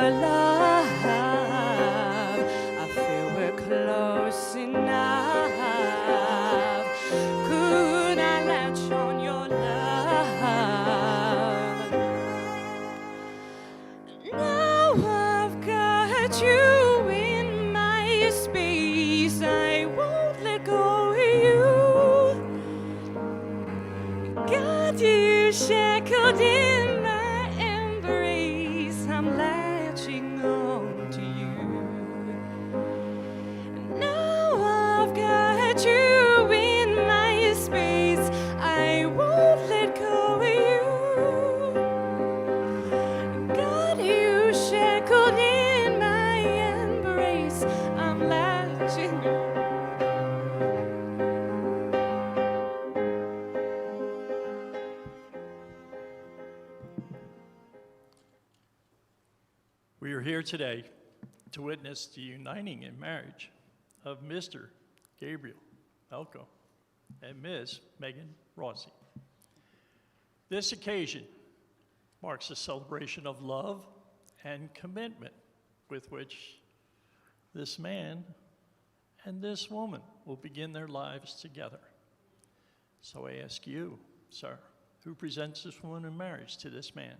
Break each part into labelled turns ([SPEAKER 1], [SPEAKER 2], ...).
[SPEAKER 1] your love. I feel we're close enough. Could I latch on your love? Now I've got you in my space. I won't let go of you. Got you shackled in my embrace. I'm latching on to you. Now I've got you in my space. I won't let go of you. Got you shackled in my embrace. I'm latching on.
[SPEAKER 2] We are here today to witness the uniting in marriage of Mr. Gabriel Elko and Ms. Megan Rossi. This occasion marks a celebration of love and commitment with which this man and this woman will begin their lives together. So I ask you, sir, who presents this woman in marriage to this man?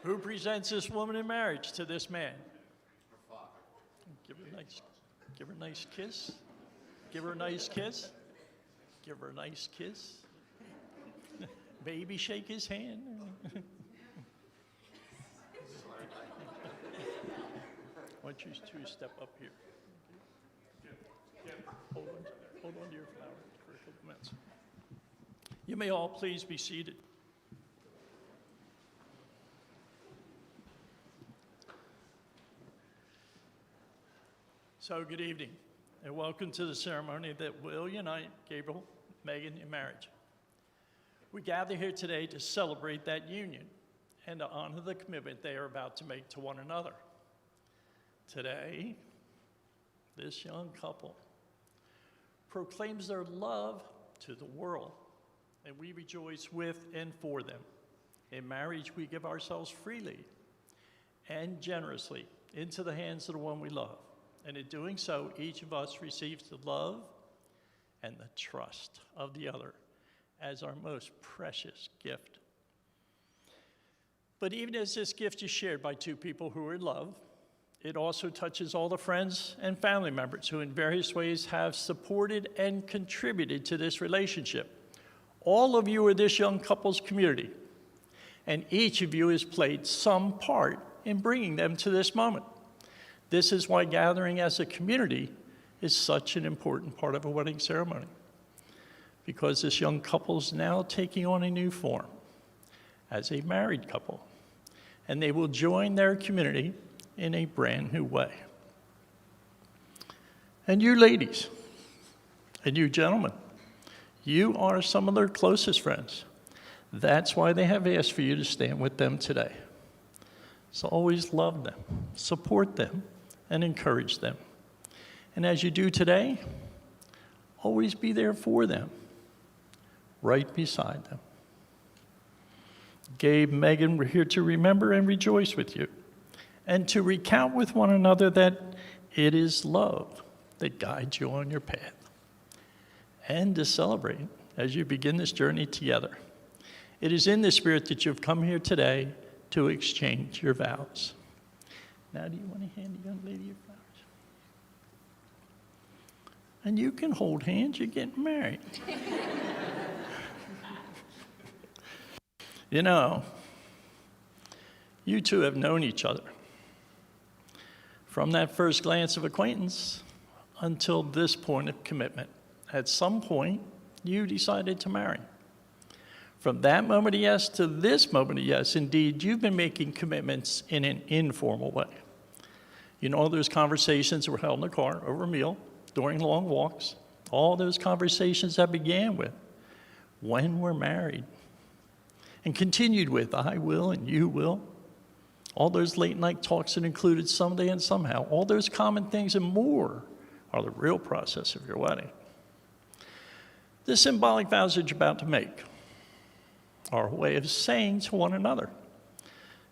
[SPEAKER 2] Who presents this woman in marriage to this man?
[SPEAKER 3] Her father.
[SPEAKER 2] Give her a nice kiss. Give her a nice kiss. Give her a nice kiss. Baby, shake his hand. Why don't you two step up here? Hold on to your flowers for a couple minutes. You may all please be seated. So good evening, and welcome to the ceremony that will unite Gabriel, Megan in marriage. We gather here today to celebrate that union and to honor the commitment they are about to make to one another. Today, this young couple proclaims their love to the world, and we rejoice with and for them. In marriage, we give ourselves freely and generously into the hands of the one we love. And in doing so, each of us receives the love and the trust of the other as our most precious gift. But even as this gift is shared by two people who are in love, it also touches all the friends and family members who in various ways have supported and contributed to this relationship. All of you are this young couple's community, and each of you has played some part in bringing them to this moment. This is why gathering as a community is such an important part of a wedding ceremony, because this young couple is now taking on a new form as a married couple, and they will join their community in a brand new way. And you ladies, and you gentlemen, you are some of their closest friends. That's why they have asked for you to stand with them today. So always love them, support them, and encourage them. And as you do today, always be there for them, right beside them. Gabe, Megan, we're here to remember and rejoice with you, and to recount with one another that it is love that guides you on your path, and to celebrate as you begin this journey together. It is in this spirit that you've come here today to exchange your vows. Now, do you want to hand the young lady your flowers? And you can hold hands, you're getting married. You know, you two have known each other from that first glance of acquaintance until this point of commitment. At some point, you decided to marry. From that moment of yes to this moment of yes, indeed, you've been making commitments in an informal way. You know, those conversations that were held in the car over a meal, during long walks, all those conversations that began with, when we're married, and continued with, I will and you will. All those late night talks that included someday and somehow, all those common things and more are the real process of your wedding. The symbolic vows that you're about to make are a way of saying to one another,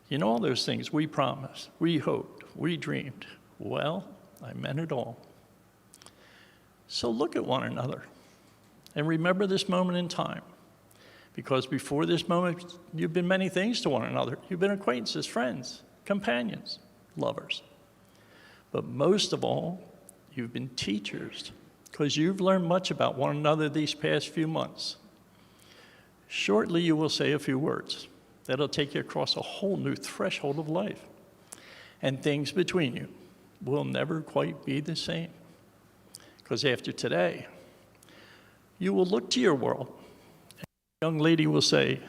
[SPEAKER 2] you know, all those things we promised, we hoped, we dreamed. Well, I meant it all. So look at one another and remember this moment in time. Because before this moment, you've been many things to one another. You've been acquaintances, friends, companions, lovers. But most of all, you've been teachers, because you've learned much about one another these past few months. Shortly, you will say a few words that'll take you across a whole new threshold of life. And things between you will never quite be the same. Because after today, you will look to your world, and the young lady will say,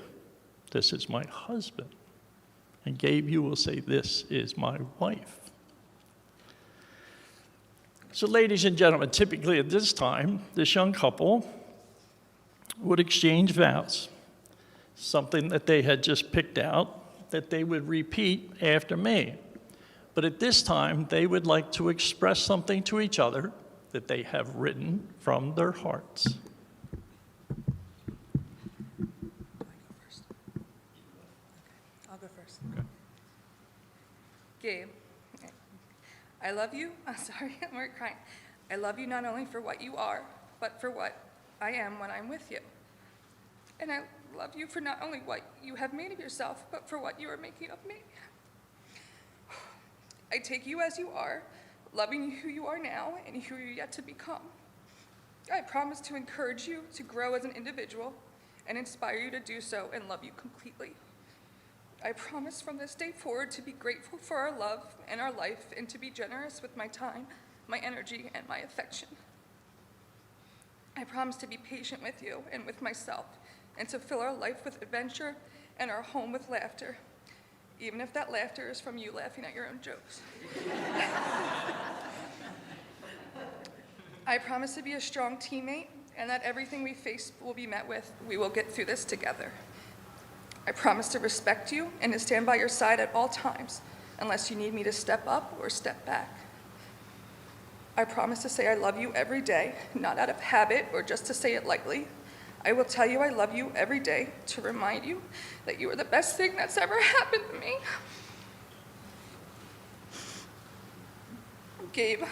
[SPEAKER 2] this is my husband. And Gabe, you will say, this is my wife. So ladies and gentlemen, typically at this time, this young couple would exchange vows, something that they had just picked out that they would repeat after me. But at this time, they would like to express something to each other that they have written from their hearts.
[SPEAKER 3] I'll go first. Okay. Gabe, I love you. I'm sorry, I'm already crying. I love you not only for what you are, but for what I am when I'm with you. And I love you for not only what you have made of yourself, but for what you are making of me. I take you as you are, loving who you are now and who you're yet to become. I promise to encourage you to grow as an individual and inspire you to do so and love you completely. I promise from this day forward to be grateful for our love and our life and to be generous with my time, my energy, and my affection. I promise to be patient with you and with myself and to fill our life with adventure and our home with laughter, even if that laughter is from you laughing at your own jokes. I promise to be a strong teammate and that everything we face will be met with, we will get through this together. I promise to respect you and to stand by your side at all times, unless you need me to step up or step back. I promise to say I love you every day, not out of habit or just to say it lightly. I will tell you I love you every day to remind you that you are the best thing that's ever happened to me. Gabe,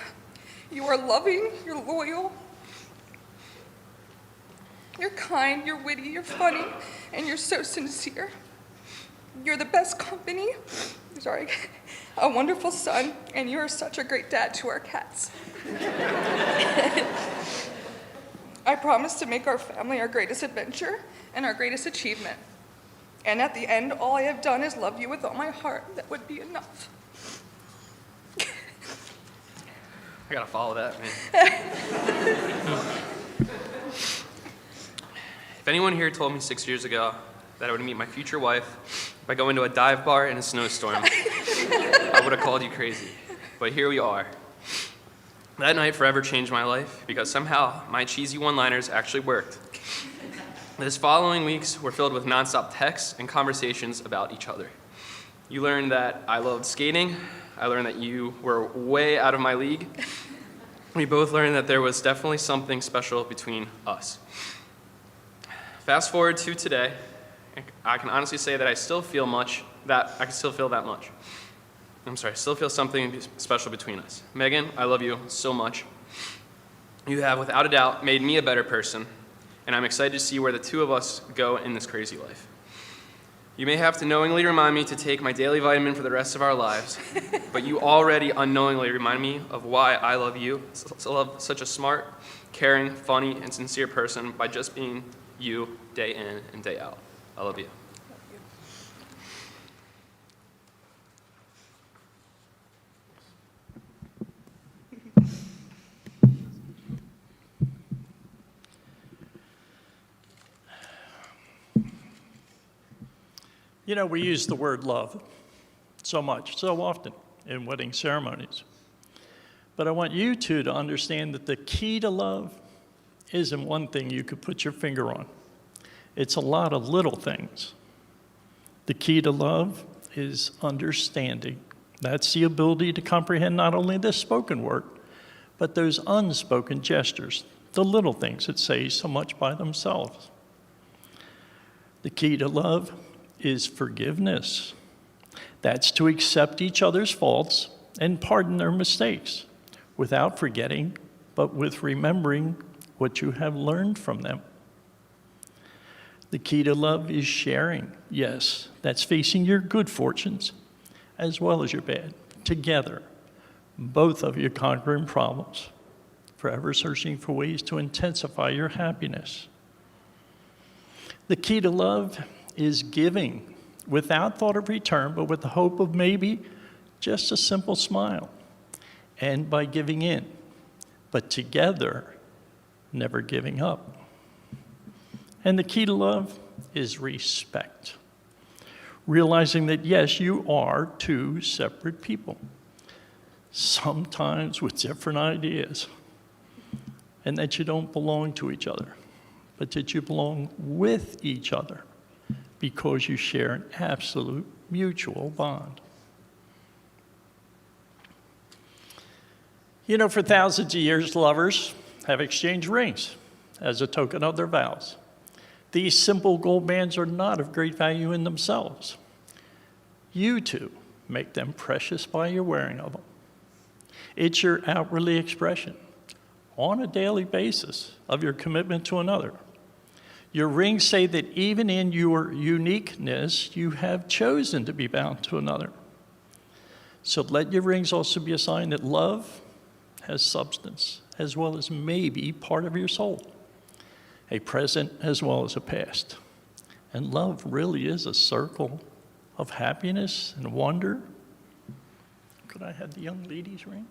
[SPEAKER 3] you are loving, you're loyal, you're kind, you're witty, you're funny, and you're so sincere. You're the best company, a wonderful son, and you are such a great dad to our cats. I promise to make our family our greatest adventure and our greatest achievement. And at the end, all I have done is love you with all my heart. That would be enough.
[SPEAKER 4] I gotta follow that, man. If anyone here told me 6 years ago that I would meet my future wife by going to a dive bar in a snowstorm, I would have called you crazy. But here we are. That night forever changed my life because somehow my cheesy one-liners actually worked. This following weeks were filled with nonstop texts and conversations about each other. You learned that I loved skating. I learned that you were way out of my league. We both learned that there was definitely something special between us. Fast forward to today, I can honestly say that I still feel that much. I still feel something special between us. Megan, I love you so much. You have, without a doubt, made me a better person, and I'm excited to see where the two of us go in this crazy life. You may have to knowingly remind me to take my daily vitamin for the rest of our lives, but you already unknowingly remind me of why I love you, such a smart, caring, funny, and sincere person by just being you day in and day out. I love you.
[SPEAKER 2] You know, we use the word love so much, so often in wedding ceremonies. But I want you two to understand that the key to love isn't one thing you could put your finger on. It's a lot of little things. The key to love is understanding. That's the ability to comprehend not only the spoken word, but those unspoken gestures, the little things that say so much by themselves. The key to love is forgiveness. That's to accept each other's faults and pardon their mistakes without forgetting, but with remembering what you have learned from them. The key to love is sharing. Yes, that's facing your good fortunes as well as your bad, together, both of you conquering problems, forever searching for ways to intensify your happiness. The key to love is giving without thought of return, but with the hope of maybe just a simple smile, and by giving in, but together, never giving up. And the key to love is respect. Realizing that, yes, you are two separate people, sometimes with different ideas, and that you don't belong to each other, but that you belong with each other because you share an absolute mutual bond. You know, for thousands of years, lovers have exchanged rings as a token of their vows. These simple gold bands are not of great value in themselves. You two make them precious by your wearing of them. It's your outwardly expression on a daily basis of your commitment to another. Your rings say that even in your uniqueness, you have chosen to be bound to another. So let your rings also be a sign that love has substance, as well as maybe part of your soul, a present as well as a past. And love really is a circle of happiness and wonder. Could I have the young lady's ring?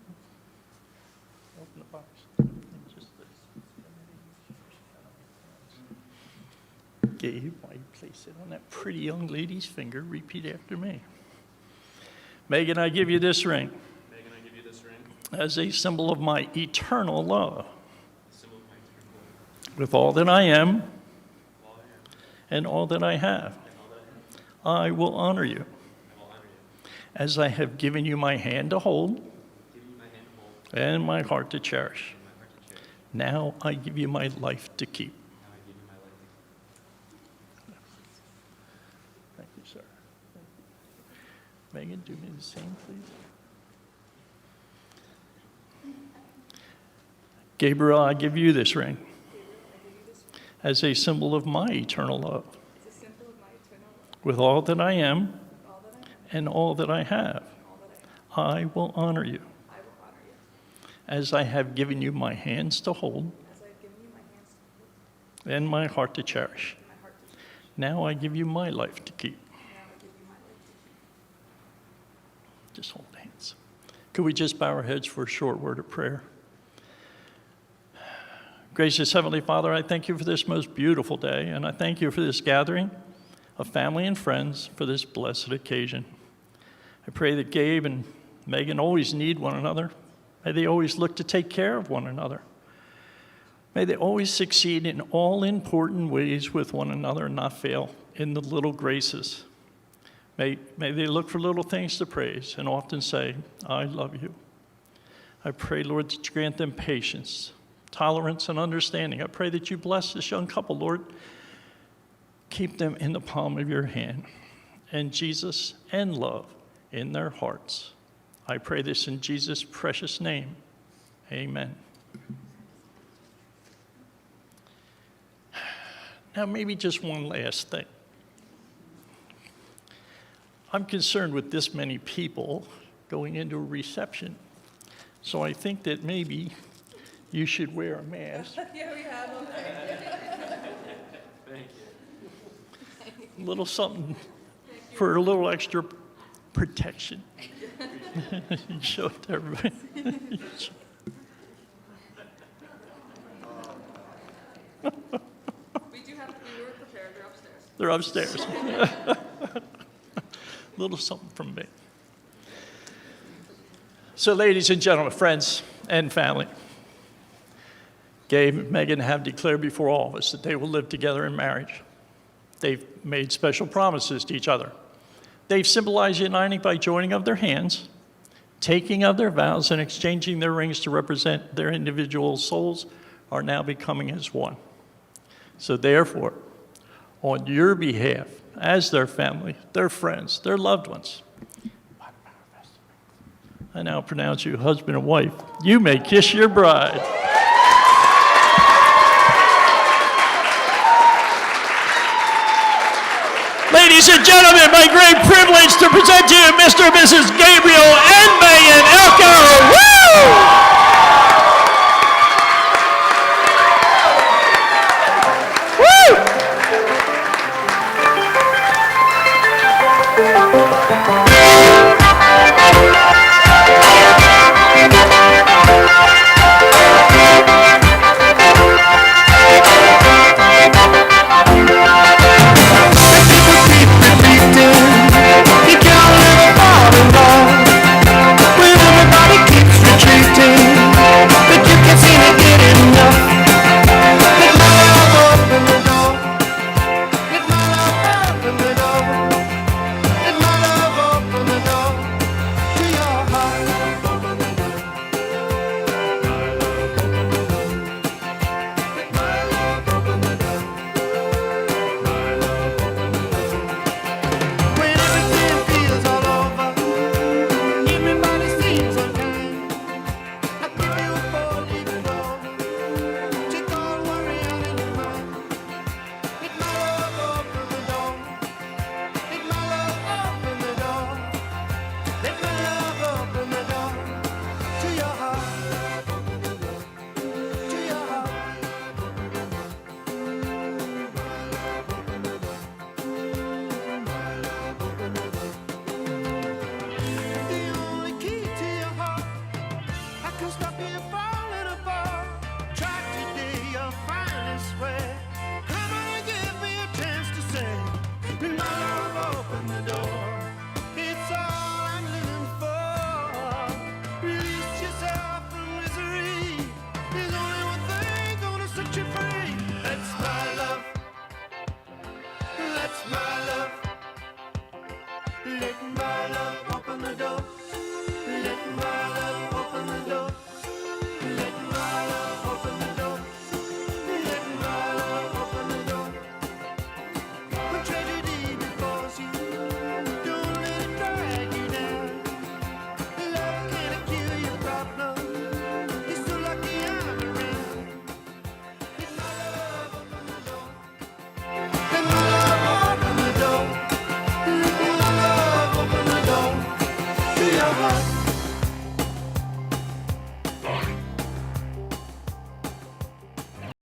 [SPEAKER 2] Open the box. Just this. Gabe, why you place it on that pretty young lady's finger? Repeat after me. Megan, I give you this ring.
[SPEAKER 4] Megan, I give you this ring.
[SPEAKER 2] As a symbol of my eternal love. With all that I am and all that I have, I will honor you. As I have given you my hand to hold and my heart to cherish. Now I give you my life to keep. Thank you, sir. Megan, do me the same, please. Gabriel, I give you this ring as a symbol of my eternal love. With all that I am and all that I have, I will honor you. As I have given you my hands to hold and my heart to cherish. Now I give you my life to keep. Just hold hands. Could we just bow our heads for a short word of prayer? Gracious Heavenly Father, I thank you for this most beautiful day, and I thank you for this gathering of family and friends for this blessed occasion. I pray that Gabe and Megan always need one another. May they always look to take care of one another. May they always succeed in all important ways with one another and not fail in the little graces. May they look for little things to praise and often say, I love you. I pray, Lord, that you grant them patience, tolerance, and understanding. I pray that you bless this young couple, Lord. Keep them in the palm of your hand, and Jesus and love in their hearts. I pray this in Jesus' precious name. Amen. Now, maybe just one last thing. I'm concerned with this many people going into a reception, so I think that maybe you should wear a mask.
[SPEAKER 3] Yeah, we have them.
[SPEAKER 4] Thank you.
[SPEAKER 2] A little something for a little extra protection. Show it to everybody.
[SPEAKER 3] We were prepared. They're upstairs.
[SPEAKER 2] They're upstairs. Little something from me. So, ladies and gentlemen, friends and family, Gabe and Megan have declared before all of us that they will live together in marriage. They've made special promises to each other. They've symbolized uniting by joining of their hands, taking of their vows, and exchanging their rings to represent their individual souls are now becoming as one. So therefore, on your behalf, as their family, their friends, their loved ones, I now pronounce you husband and wife. You may kiss your bride. Ladies and gentlemen, my great privilege to present to you Mr. and Mrs. Gabriel and Megan Elko. Woo!
[SPEAKER 5] Your heart.